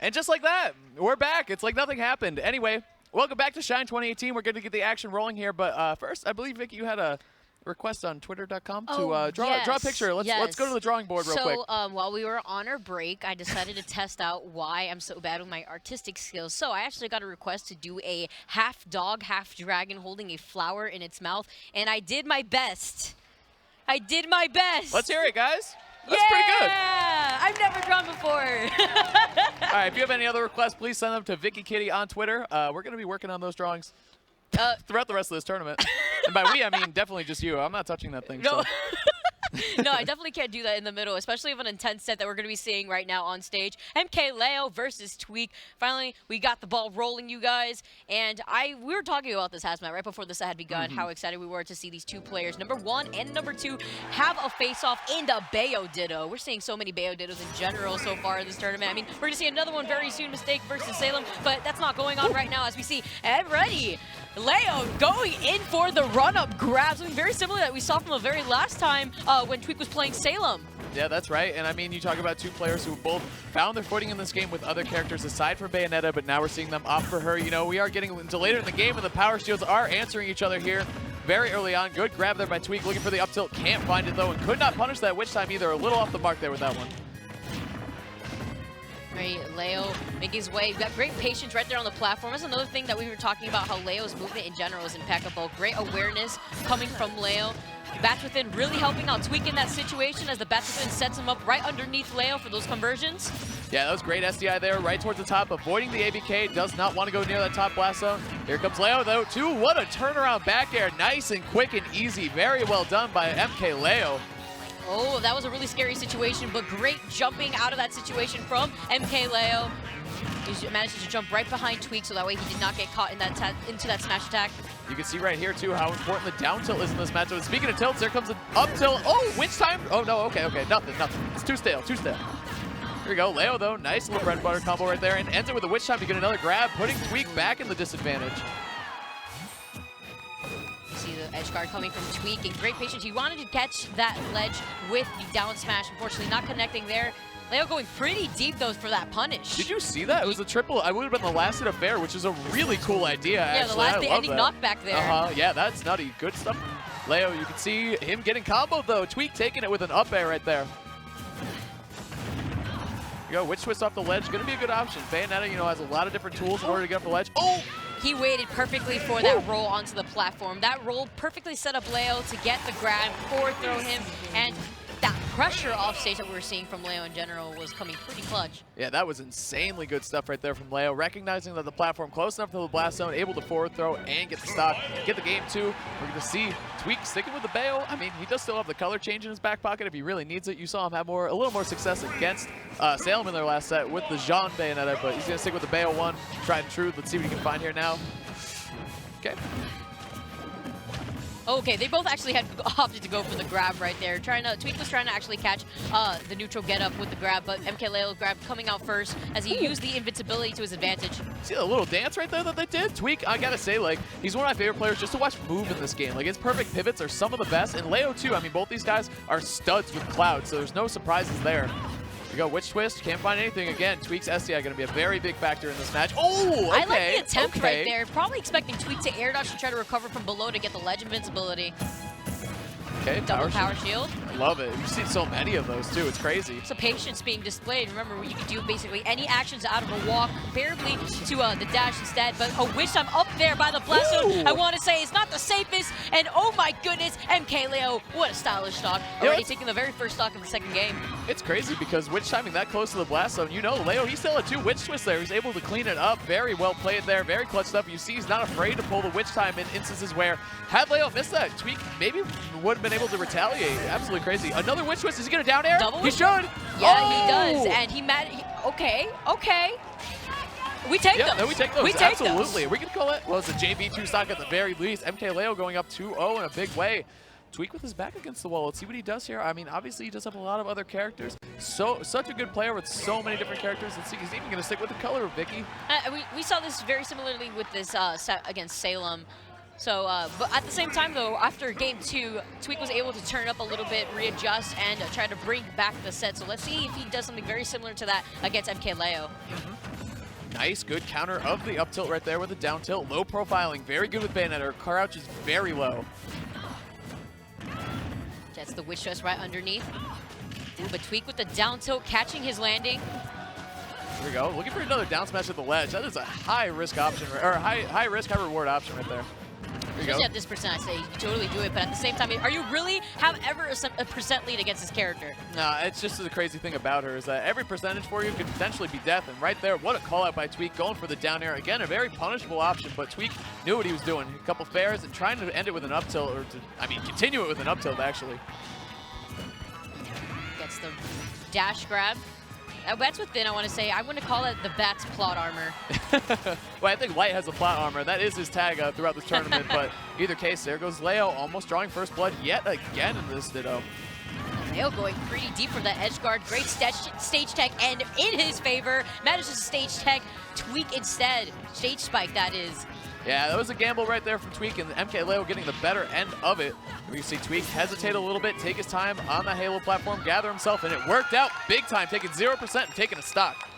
And just like that, we're back. It's like nothing happened. Anyway, welcome back to Shine 2018. We're going to get the action rolling here. But first, I believe, Vicky, you had a request on twitter.com to draw a picture. Let's go to the drawing board real quick. So while we were on our break, I decided to test out why I'm so bad with my artistic skills. So I actually got a request to do a half dog, half dragon holding a flower in its mouth, and I did my best. I did my best. Let's hear it, guys. That's pretty good. Yeah, I've never drawn before. All right, if you have any other requests, please send them to Vicky Kitty on Twitter. We're going to be working on those drawings throughout the rest of this tournament. And by we, I mean definitely just you. I'm not touching that thing. No. So. No, I definitely can't do that in the middle, especially of an intense set that we're going to be seeing right now on stage. MkLeo versus Tweek. Finally, we got the ball rolling, you guys. And we were talking about this, Hazmat, right before the set had begun, how excited we were to see these two players, number 1 and number 2, have a face-off in the Bayo Ditto. We're seeing so many Bayo Dittos in general so far in this tournament. I mean, we're going to see another one very soon, Mistake versus Salem, but that's not going on right now as we see ready. Leo going in for the run-up grab, something very similar that we saw from the very last time when Tweek was playing Salem. Yeah, that's right. And I mean, you talk about two players who both found their footing in this game with other characters aside from Bayonetta, but now we're seeing them opt for her. You know, we are getting into later in the game, and the power shields are answering each other here very early on. Good grab there by Tweek, looking for the up tilt. Can't find it, though, and could not punish that witch time either. A little off the mark there with that one. Right, Leo making his way. We've got great patience right there on the platform. That's another thing that we were talking about, how Leo's movement in general is impeccable. Great awareness coming from Leo. Bats Within really helping out Tweek in that situation as the Bats Within sets him up right underneath Leo for those conversions. Yeah, that was great SDI there, right towards the top, avoiding the ABK. Does not want to go near that top blast zone. Here comes Leo, though, too. What a turnaround back air. Nice and quick and easy. Very well done by MkLeo. Oh, that was a really scary situation, but great jumping out of that situation from MkLeo. He managed to jump right behind Tweek, so that way he did not get caught in that into that smash attack. You can see right here, too, how important the down tilt is in this matchup. And speaking of tilts, there comes an up tilt. Oh, witch time. Oh, no, okay, nothing. It's too stale. Here we go. Leo, though, nice little bread and butter combo right there, and ends it with a witch time to get another grab, putting Tweek back in the disadvantage. See the edge guard coming from Tweek, and great patience. He wanted to catch that ledge with the down smash. Unfortunately, not connecting there. Leo going pretty deep, though, for that punish. Did you see that? It was a triple. I would have been the last hit of fair, which is a really cool idea, actually. Yeah, the ending knockback there. Yeah, that's nutty. Good stuff. Leo, you can see him getting comboed, though. Tweek taking it with an up air right there. Go, witch twist off the ledge. Going to be a good option. Bayonetta, you know, has a lot of different tools in order to get up the ledge. Oh! He waited perfectly for that roll onto the platform. That roll perfectly set up Leo to get the grab, forward throw him, and that pressure off stage that we were seeing from Leo in general was coming pretty clutch. Yeah, that was insanely good stuff right there from Leo, recognizing that the platform close enough to the blast zone, able to forward throw and get the stock, get the game too. We're going to see Tweek sticking with the Bayo. I mean, he does still have the color change in his back pocket if he really needs it. You saw him have a little more success against Salem in their last set with the Jean Bayonetta, but he's going to stick with the Bayo one, tried and true. Let's see what he can find here now. Okay. Okay, they both actually had opted to go for the grab right there. Tweek was trying to actually catch the neutral get up with the grab, but MkLeo grab coming out first as he used the invincibility to his advantage. See the little dance right there that they did? Tweek, I gotta say, like, he's one of my favorite players just to watch move in this game. Like, his perfect pivots are some of the best, and Leo too. I mean, both these guys are studs with Cloud, so there's no surprises there. We go witch twist, can't find anything again. Tweek's SDI going to be a very big factor in this match. Oh, okay. I like the attempt right there. Probably expecting Tweek to air dodge and try to recover from below to get the ledge invincibility. Okay, double power shield. Love it. You've seen so many of those too. It's crazy. So patience being displayed. Remember, you can do basically any actions out of a walk, comparably to the dash instead. But a wish time up there by the blast zone. I want to say it's not the safest. And oh my goodness, MkLeo, what a stylish stock. Already taking the very first stock in the second game. It's crazy because witch timing that close to the blast zone. You know, Leo, he still had 2 witch twists there. He's able to clean it up. Very well played there. Very clutch stuff. You see, he's not afraid to pull the witch time in instances where had Leo missed that, Tweek maybe would have been able to retaliate. Absolutely crazy. Another witch twist. Is he going to down air? Double he should. Yeah, he does. And okay. We take those. No, we take those. We take Absolutely. those. We can call it, well, it's a JV2 stock at the very least. MkLeo going up 2-0 in a big way. Tweek with his back against the wall. Let's see what he does here. I mean, obviously, he does have a lot of other characters. Such a good player with so many different characters. Let's see, he's even going to stick with the color, Vicky. We saw this very similarly with this set against Salem. So, but at the same time, though, after game 2, Tweek was able to turn up a little bit, readjust, and try to bring back the set. So let's see if he does something very similar to that against MkLeo. Nice, good counter of the up tilt right there with the down tilt. Low profiling, very good with Bayonetta. Her crouch is very low. That's the witch stress right underneath. Ooh, but Tweek with the down tilt, catching his landing. Here we go, looking for another down smash at the ledge. That is a high risk option, or high risk, high reward option right there. Especially at this percent, I say you totally do it, but at the same time, are you really have ever a percent lead against this character? Nah, it's just the crazy thing about her is that every percentage for you could potentially be death, and right there, what a call out by Tweek, going for the down air. Again, a very punishable option, but Tweek knew what he was doing. A couple fairs and trying to end it with an up tilt, or continue it with an up tilt, actually. Gets the dash grab. That's within, I want to say, I want to call it the Bat's plot armor. Well, I think Light has a plot armor. That is his tag throughout the tournament, but either case, there goes Leo, almost drawing first blood yet again in this Ditto. Leo going pretty deep for that edge guard. Great stage tech, and in his favor, manages to stage tech Tweek instead. Stage spike, that is. Yeah, that was a gamble right there from Tweek, and MkLeo getting the better end of it. We see Tweek hesitate a little bit, take his time on the Halo platform, gather himself, and it worked out big time, taking 0% and taking a stock.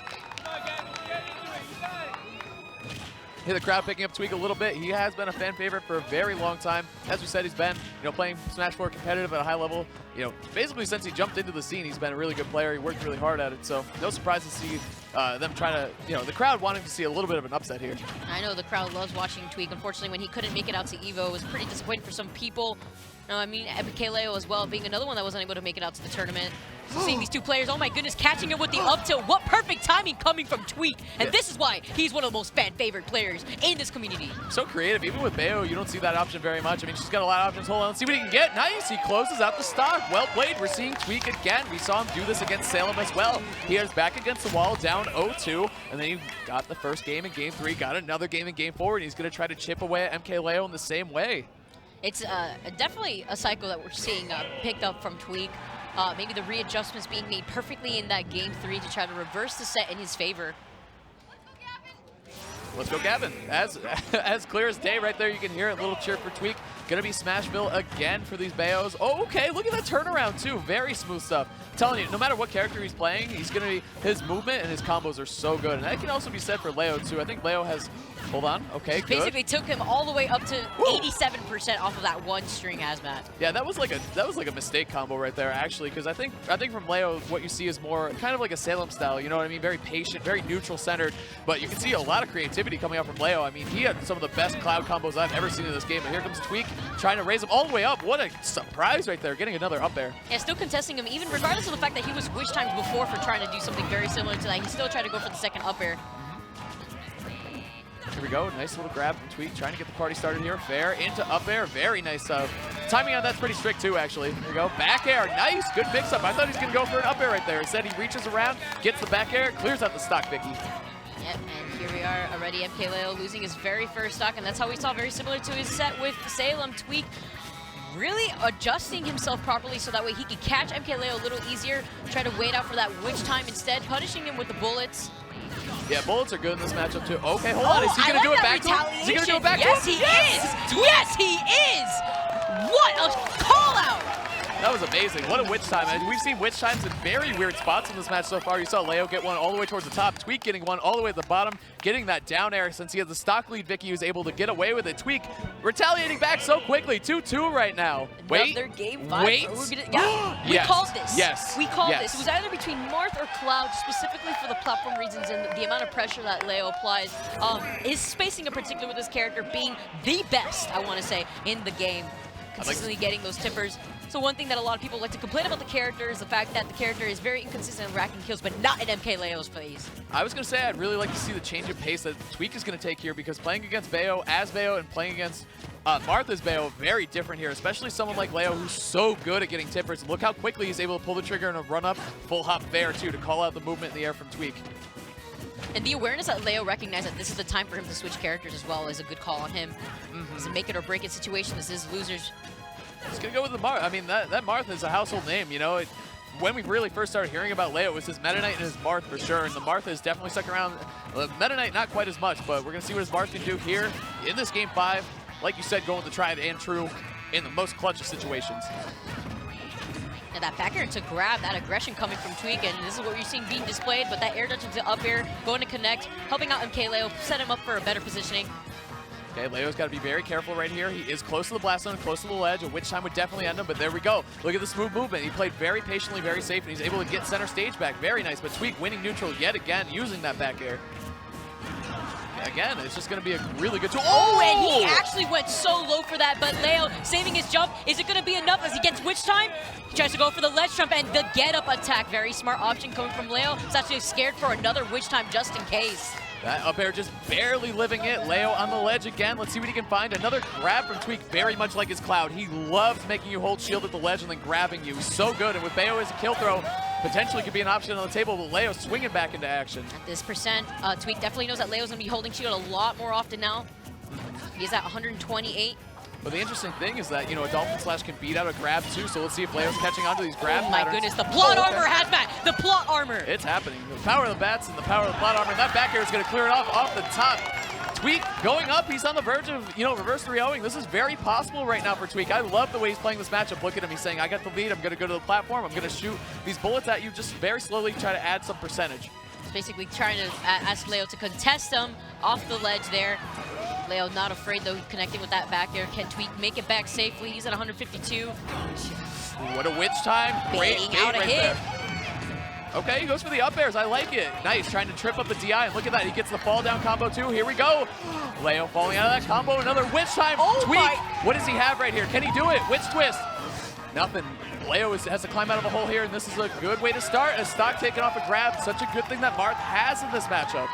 Hear the crowd picking up Tweek a little bit. He has been a fan favorite for a very long time. As we said, he's been, playing Smash 4 competitive at a high level. Basically since he jumped into the scene, he's been a really good player. He worked really hard at it. So no surprise to see them trying to, the crowd wanting to see a little bit of an upset here. I know the crowd loves watching Tweek. Unfortunately, when he couldn't make it out to EVO, it was pretty disappointing for some people. No, I mean, MkLeo as well, being another one that wasn't able to make it out to the tournament. So seeing these two players, oh my goodness, catching him with the up tilt. What perfect timing coming from Tweek. And this is why he's one of the most fan-favorite players in this community. So creative. Even with Bayo, you don't see that option very much. I mean, she's got a lot of options. Hold on, let's see what he can get. Nice, he closes out the stock. Well played. We're seeing Tweek again. We saw him do this against Salem as well. He is back against the wall, down 0-2. And then he got the first game in Game 3, got another game in Game 4, and he's going to try to chip away at MkLeo in the same way. It's definitely a cycle that we're seeing picked up from Tweek. Maybe the readjustments being made perfectly in that Game 3 to try to reverse the set in his favor. Let's go, Gavin. As clear as day right there, you can hear it. Little cheer for Tweek. Gonna be Smashville again for these Bayos. Oh, okay, look at that turnaround too. Very smooth stuff. I'm telling you, no matter what character he's playing, he's gonna be, his movement and his combos are so good. And that can also be said for Leo too. I think Leo has, hold on, okay, good. Basically took him all the way up to 87% off of that one string hazmat. Yeah, that was like a mistake combo right there, actually, because I think from Leo, what you see is more kind of like a Salem style, you know what I mean? Very patient, very neutral centered, but you can see a lot of creativity coming out from Leo. I mean, he had some of the best cloud combos I've ever seen in this game, but here comes Tweek trying to raise him all the way up. What a surprise right there, getting another up air. Yeah, still contesting him, even regardless of the fact that he was witch times before for trying to do something very similar to that. He still tried to go for the second up air. Here we go, nice little grab from Tweek, trying to get the party started here. Fair into up air, very nice. Timing on that's pretty strict too, actually. Here we go, back air, nice, good mix up. I thought he was gonna go for an up air right there. Instead, he reaches around, gets the back air, clears out the stock, Vicky. Yep, and here we are already, MkLeo losing his very first stock, and that's how we saw very similar to his set with Salem. Tweek really adjusting himself properly so that way he could catch MkLeo a little easier, try to wait out for that witch time instead, punishing him with the bullets. Yeah, bullets are good in this matchup too. Okay, hold on, is he gonna do it back to him? Is he gonna do it back to him? Yes, he is! Yes, he is! What a call out! That was amazing. What a witch time. And we've seen witch times in very weird spots in this match so far. You saw Leo get one all the way towards the top. Tweek getting one all the way at the bottom, getting that down air. Since he had the stock lead, Vicky was able to get away with it. Tweek retaliating back so quickly. 2-2 right now. Wait. Another game 5. Wait. Yeah, we called this. Yes. We called this. It was either between Marth or Cloud, specifically for the platform reasons and the amount of pressure that Leo applies. His spacing in particular with this character being the best, I want to say, in the game. Consistently getting those tippers. So one thing that a lot of people like to complain about the character is the fact that the character is very inconsistent in racking kills, but not in MkLeo's phase. I was going to say I'd really like to see the change of pace that Tweek is going to take here, because playing against Bayo as Bayo and playing against Martha's Bayo, very different here, especially someone like Leo who's so good at getting tippers. Look how quickly he's able to pull the trigger in a run-up, full hop fair too, to call out the movement in the air from Tweek. And the awareness that Leo recognized that this is the time for him to switch characters as well is a good call on him. It's a make it or break it situation. This is losers. He's going to go with the Marth. I mean, that Marth is a household name, you know. When we really first started hearing about Leo, it was his Meta Knight and his Marth for sure, and the Marth has definitely stuck around. Meta Knight, not quite as much, but we're going to see what his Marth can do here in this Game 5. Like you said, going with the tried and true in the most clutch of situations. And that back air to grab, that aggression coming from Tweek, and this is what you're seeing being displayed, but that air dodge into up air, going to connect, helping out MkLeo, set him up for a better positioning. Okay, Leo's got to be very careful right here. He is close to the blast zone, close to the ledge, at which time would definitely end him, but there we go. Look at the smooth movement. He played very patiently, very safe, and he's able to get center stage back. Very nice, but Tweek winning neutral yet again, using that back air. Again, it's just going to be a really good tool. Oh, and he actually went so low for that, but Leo saving his jump. Is it going to be enough as he gets witch time? He tries to go for the ledge jump and the get-up attack. Very smart option coming from Leo. He's actually scared for another witch time just in case. That up air just barely living it. Leo on the ledge again. Let's see what he can find. Another grab from Tweek, very much like his Cloud. He loves making you hold shield at the ledge and then grabbing you. So good. And with Bayo as a kill throw, potentially could be an option on the table, but Leo swinging back into action. At this percent, Tweek definitely knows that Leo's going to be holding shield a lot more often now. He's at 128. But the interesting thing is that, you know, a Dolphin Slash can beat out a grab too, so let's see if Leo's catching on to these grab patterns. My goodness, the plot armor, Hazmat! The plot armor! It's happening. The power of the bats and the power of the plot armor, and that back air is going to clear it off the top. Tweek going up. He's on the verge of, you know, reverse 3-0ing. This is very possible right now for Tweek. I love the way he's playing this matchup. Look at him. He's saying, I got the lead. I'm going to go to the platform. I'm going to shoot these bullets at you, just very slowly try to add some percentage. He's basically trying to ask Leo to contest him off the ledge there. Leo not afraid, though, connecting with that back air. Can Tweek make it back safely? He's at 152. What a witch time. Great Baiting bait out a right hit. there. Okay, he goes for the up airs. I like it. Nice, trying to trip up the DI, and look at that. He gets the fall down combo too. Here we go. Leo falling out of that combo. Another witch time. Oh Tweek. What does he have right here? Can he do it? Witch twist. Nothing. Leo has to climb out of a hole here, and this is a good way to start. A stock taking off a grab. Such a good thing that Marth has in this matchup.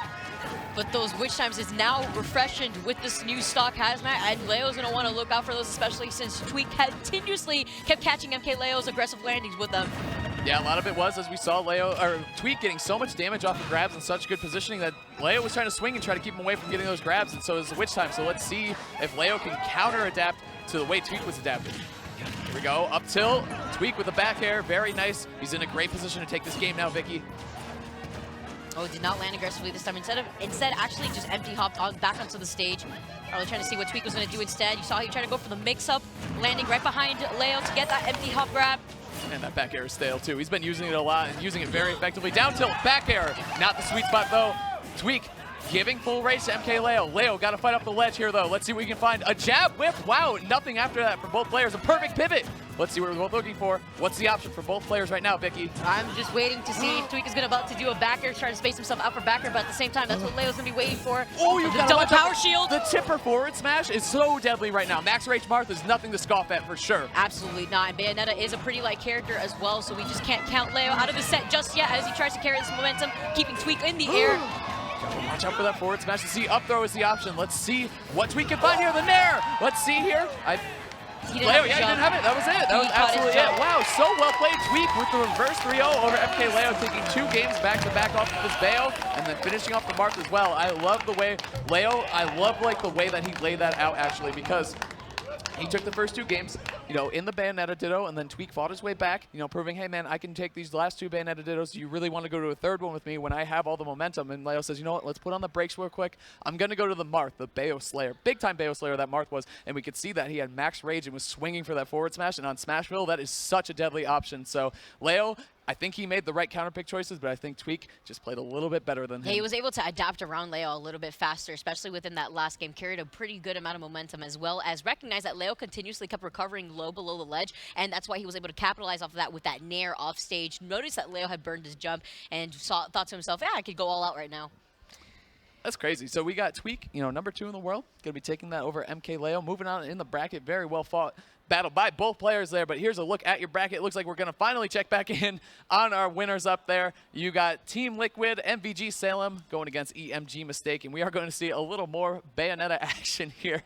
But those witch times is now refreshed with this new stock Hazmat, and Leo's going to want to look out for those, especially since Tweek continuously kept catching MkLeo's aggressive landings with them. Yeah, a lot of it was, as we saw, Tweek getting so much damage off of grabs and such good positioning that Leo was trying to swing and try to keep him away from getting those grabs, and so is the witch time. So let's see if Leo can counter-adapt to the way Tweek was adapting. Here we go, up tilt, Tweek with the back air, very nice. He's in a great position to take this game now, Vicky. Oh, did not land aggressively this time. Instead actually just empty hopped back onto the stage. Probably trying to see what Tweek was going to do instead. You saw he tried to go for the mix-up, landing right behind Leo to get that empty hop grab. And that back air is stale too. He's been using it a lot and using it very effectively. Down tilt, back air, not the sweet spot though. Tweek giving full race to MkLeo. Leo got to fight up the ledge here though. Let's see what we can find. A jab whip. Wow, nothing after that for both players. A perfect pivot. Let's see what we're both looking for. What's the option for both players right now, Vicky? I'm just waiting to see if Tweek is about to do a back air, trying to space himself out for back air, but at the same time, that's what Leo's going to be waiting for. Oh, you've got double power shield. The tipper forward smash is so deadly right now. Max Rage Marth is nothing to scoff at for sure. Absolutely not. And Bayonetta is a pretty light character as well, so we just can't count Leo out of the set just yet as he tries to carry this momentum, keeping Tweek in the air. Watch out for that forward smash. To see up throw is the option. Let's see what Tweek can find here. The Nair. Let's see here. Leo, yeah, he didn't have it. That was it. That was absolutely it. Wow, so well played. Tweek with the reverse 3-0 over MkLeo, taking 2 games back-to-back off of his Bayo, and then finishing off the Marth as well. I love the way, Leo, I love like the way that he laid that out actually, because he took the first 2 games, you know, in the Bayonetta Ditto, and then Tweek fought his way back, you know, proving, hey man, I can take these last 2 Bayonetta Dittos. Do you really want to go to a 3rd one with me when I have all the momentum? And Leo says, you know what, let's put on the brakes real quick. I'm going to go to the Marth, the Bayo Slayer. Big time Bayo Slayer that Marth was, and we could see that he had max rage and was swinging for that forward smash, and on Smashville, that is such a deadly option. So Leo, I think he made the right counter pick choices, but I think Tweek just played a little bit better than him. Yeah, he was able to adapt around Leo a little bit faster, especially within that last game. Carried a pretty good amount of momentum, as well as recognize that Leo continuously kept recovering low below the ledge, and that's why he was able to capitalize off of that with that Nair off stage. Notice that Leo had burned his jump and thought to himself, yeah, I could go all out right now. That's crazy. So we got Tweek, you know, number 2 in the world, going to be taking that over MkLeo. Moving on in the bracket, very well fought battle by both players there, but here's a look at your bracket. It looks like we're going to finally check back in on our winners up there. You got Team Liquid, MVG Salem going against EMG Mistake, and we are going to see a little more Bayonetta action here.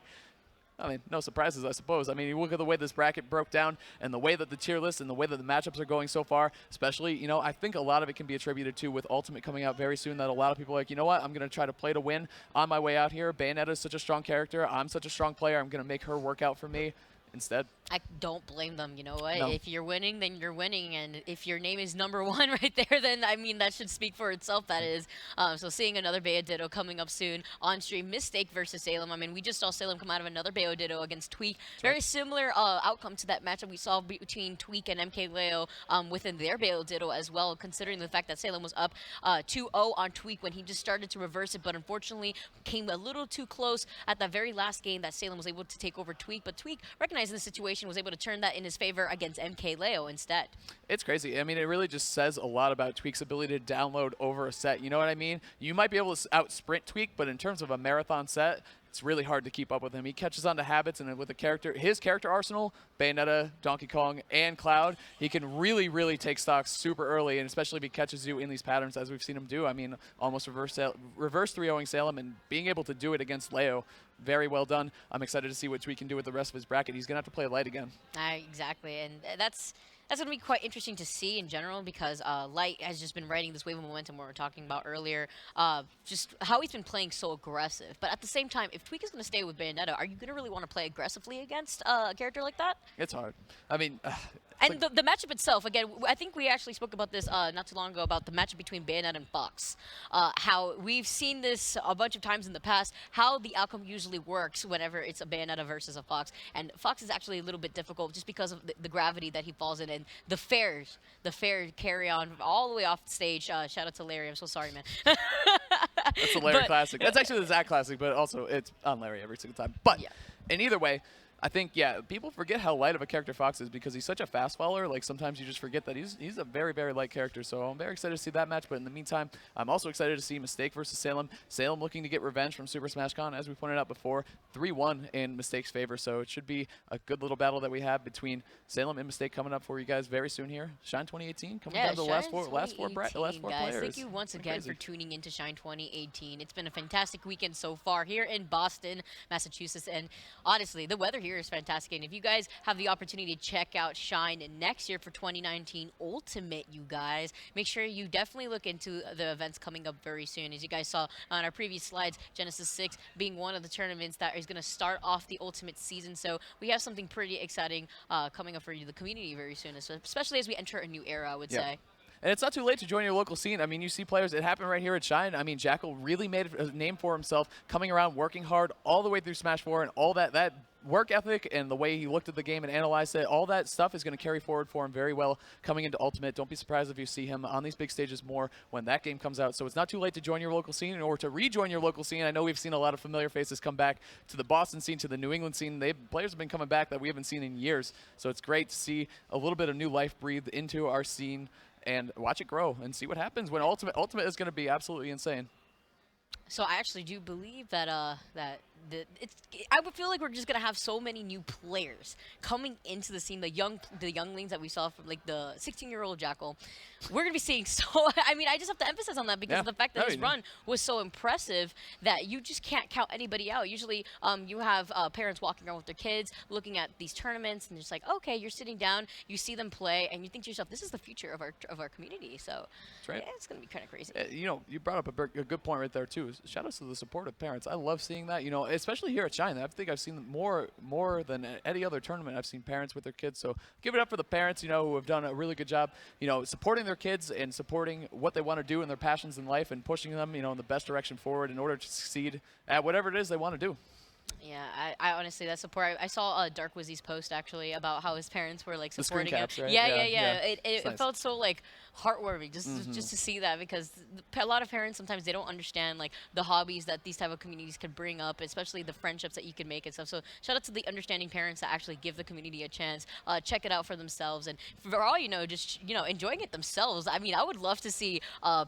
I mean, no surprises, I suppose. I mean, you look at the way this bracket broke down and the way that the tier list and the way that the matchups are going so far, especially, you know, I think a lot of it can be attributed to with Ultimate coming out very soon, that a lot of people are like, you know what, I'm going to try to play to win on my way out here. Bayonetta is such a strong character. I'm such a strong player. I'm going to make her work out for me. instead. I don't blame them. You know what? No. If you're winning, then you're winning, and if your name is #1 right there, then I mean that should speak for itself. That is. So seeing another Bayo Ditto coming up soon on stream. Mistake versus Salem. I mean, we just saw Salem come out of another Bayo Ditto against Tweek. Very similar outcome to that matchup we saw between Tweek and MkLeo within their Bayo Ditto as well. Considering the fact that Salem was up 2-0 on Tweek when he just started to reverse it, but unfortunately came a little too close at the very last game that Salem was able to take over Tweek. But Tweek, recognizing the situation, was able to turn that in his favor against MkLeo instead. It's crazy. I mean, it really just says a lot about Tweek's ability to download over a set. You know what I mean? You might be able to out-sprint Tweek, but in terms of a marathon set, it's really hard to keep up with him. He catches on to habits, and with his character arsenal, Bayonetta, Donkey Kong, and Cloud, he can really, really take stocks super early, and especially if he catches you in these patterns, as we've seen him do. I mean, almost reverse 3-0ing Salem, and being able to do it against Leo, very well done. I'm excited to see what Tweek can do with the rest of his bracket. He's going to have to play Light again. Exactly, and that's going to be quite interesting to see in general because Light has just been riding this wave of momentum we were talking about earlier. Just how he's been playing so aggressive. But at the same time, if Tweek is going to stay with Bayonetta, are you going to really want to play aggressively against a character like that? It's hard. I mean... And the matchup itself, again, I think we actually spoke about this not too long ago about the matchup between Bayonetta and Fox. How we've seen this a bunch of times in the past, how the outcome usually works whenever it's a Bayonetta versus a Fox. And Fox is actually a little bit difficult just because of the gravity that he falls in and the fair carry on all the way off the stage. Shout out to Larry. I'm so sorry, man. That's a Larry classic. That's actually the Zach classic, but also it's on Larry every single time. But in either way, I think, yeah, people forget how light of a character Fox is because he's such a fast faller. Like, sometimes you just forget that he's a very, very light character. So I'm very excited to see that match. But in the meantime, I'm also excited to see Mistake versus Salem. Salem looking to get revenge from Super Smash Con, as we pointed out before, 3-1 in Mistake's favor. So it should be a good little battle that we have between Salem and Mistake coming up for you guys very soon here. Shine 2018 coming down to the last four guys, players. Thank you once again for tuning into Shine 2018. It's been a fantastic weekend so far here in Boston, Massachusetts. And honestly, the weather here is fantastic. And if you guys have the opportunity to check out Shine next year for 2019 Ultimate, you guys, make sure you definitely look into the events coming up very soon. As you guys saw on our previous slides, Genesis 6 being one of the tournaments that is going to start off the Ultimate season. So we have something pretty exciting coming up for you, the community, very soon, especially as we enter a new era, I would say. And it's not too late to join your local scene. I mean, you see players, it happened right here at Shine. I mean, Jackal really made a name for himself, coming around, working hard all the way through Smash 4, and all that work ethic and the way he looked at the game and analyzed it, all that stuff is going to carry forward for him very well coming into Ultimate. Don't be surprised if you see him on these big stages more when that game comes out. So it's not too late to join your local scene or to rejoin your local scene. I know we've seen a lot of familiar faces come back to the Boston scene, to the New England scene. Players have been coming back that we haven't seen in years. So it's great to see a little bit of new life breathed into our scene and watch it grow and see what happens when Ultimate is going to be absolutely insane. So I actually do believe that I would feel like we're just gonna have so many new players coming into the scene. The younglings that we saw from like the 16-year-old Jackal. We're gonna be seeing so. I mean, I just have to emphasize on that because of the fact that his run was so impressive that you just can't count anybody out. Usually, you have parents walking around with their kids, looking at these tournaments, and just like, okay, you're sitting down, you see them play, and you think to yourself, this is the future of our community. So that's right. Yeah, it's gonna be kind of crazy. You know, you brought up a good point right there too. Shout out to the supportive parents. I love seeing that. You know, especially here at Shine. I think I've seen more than any other tournament. I've seen parents with their kids. So give it up for the parents, you know, who have done a really good job, you know, supporting their kids and supporting what they want to do and their passions in life and pushing them, you know, in the best direction forward in order to succeed at whatever it is they want to do. Yeah, I honestly, that support. I saw Dark Wizzy's post actually about how his parents were like supporting him. Caps, right? Yeah. It Nice. felt so like heartwarming just to see that because a lot of parents sometimes they don't understand like the hobbies that these type of communities could bring up, especially the friendships that you can make and stuff. So shout out to the understanding parents that actually give the community a chance, check it out for themselves, and for all you know, just enjoying it themselves. I mean, I would love to see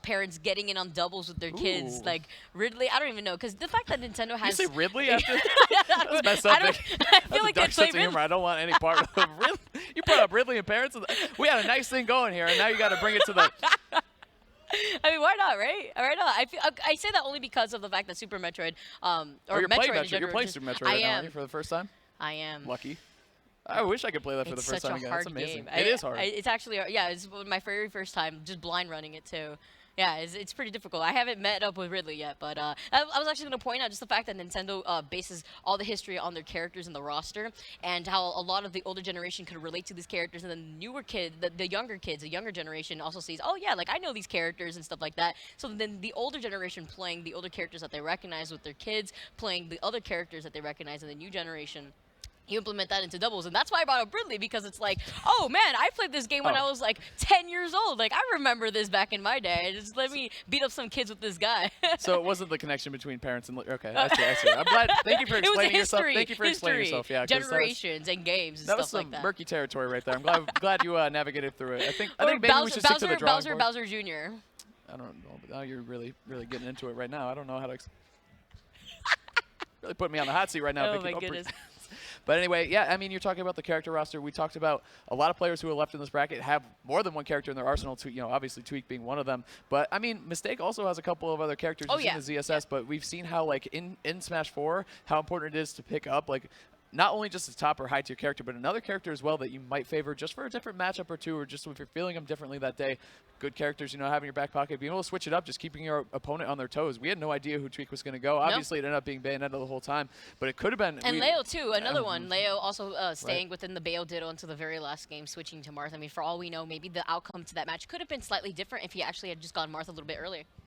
parents getting in on doubles with their kids, like Ridley. I don't even know because the fact that Nintendo has. You say Ridley after? That's messed up. I feel like that's a dark sense of humor. I don't want any part of Ridley. You put up Ridley and parents. We had a nice thing going here, and now you got to bring it to the. I mean, why not, right? Why not? I say that only because of the fact that Super Metroid, or you're Metroid, playing You're playing Super Metroid right now, aren't you, for the first time? I am. Lucky. I wish I could play that for the first time again. It's amazing. It is hard. It's actually, yeah, it's my very first time, just blind running it too. Yeah, it's pretty difficult. I haven't met up with Ridley yet, but I was actually going to point out just the fact that Nintendo bases all the history on their characters in the roster, and how a lot of the older generation could relate to these characters, and then the newer kid, the younger kids, the younger generation also sees, oh yeah, like I know these characters and stuff like that. So then the older generation playing the older characters that they recognize with their kids, playing the other characters that they recognize in the new generation. You implement that into doubles, and that's why I brought up Ridley, because it's like, oh man, I played this game when I was like 10 years old. Like, I remember this back in my day. Just let me beat up some kids with this guy. So it wasn't the connection between parents and okay, I see. I'm glad. Thank you for explaining yourself. Thank you for explaining yourself. Yeah, generations and games and that stuff like that. That was some murky territory right there. I'm glad you navigated through it. I think maybe Bowser, we should stick to the drawing board. Bowser Jr. I don't know, but now you're really getting into it right now. I don't know how to. Really put me on the hot seat right now. Oh my goodness. But anyway, yeah, I mean, you're talking about the character roster. We talked about a lot of players who are left in this bracket have more than one character in their arsenal, obviously Tweek being one of them. But, I mean, Mistake also has a couple of other characters in the ZSS, but we've seen how, like, in Smash 4, how important it is to pick up, like, not only just a top or high tier character, but another character as well that you might favor just for a different matchup or two, or just if you're feeling them differently that day. Good characters, having your back pocket, being able to switch it up, just keeping your opponent on their toes. We had no idea who Tweek was going to go. Obviously, it ended up being Bayonetta the whole time, but it could have been. And Leo too, another one. Leo also staying within the Bayo Ditto until the very last game, switching to Marth. I mean, for all we know, maybe the outcome to that match could have been slightly different if he actually had just gone Marth a little bit earlier.